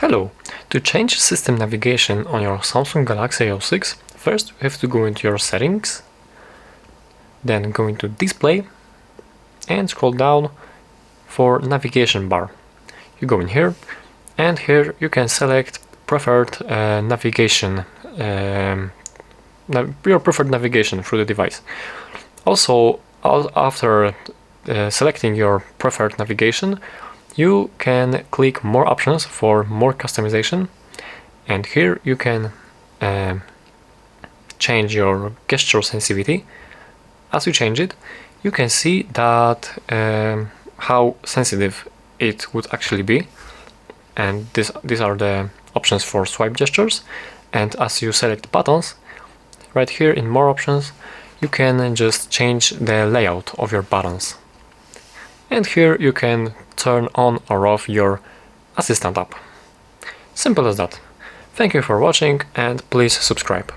Hello! To change system navigation on your Samsung Galaxy A06, first you have to go into your settings, then go into display and scroll down for navigation bar. You go in here and here you can select preferred navigation, your preferred navigation through the device. Also, after selecting your preferred navigation, you can click more options for more customization, and here you can change your gesture sensitivity. As you change it, you can see that how sensitive it would actually be, and these are the options for swipe gestures. And as you select buttons, right here in more options, you can just change the layout of your buttons. And here you can turn on or off your Assistant app. Simple as that. Thank you for watching and please subscribe.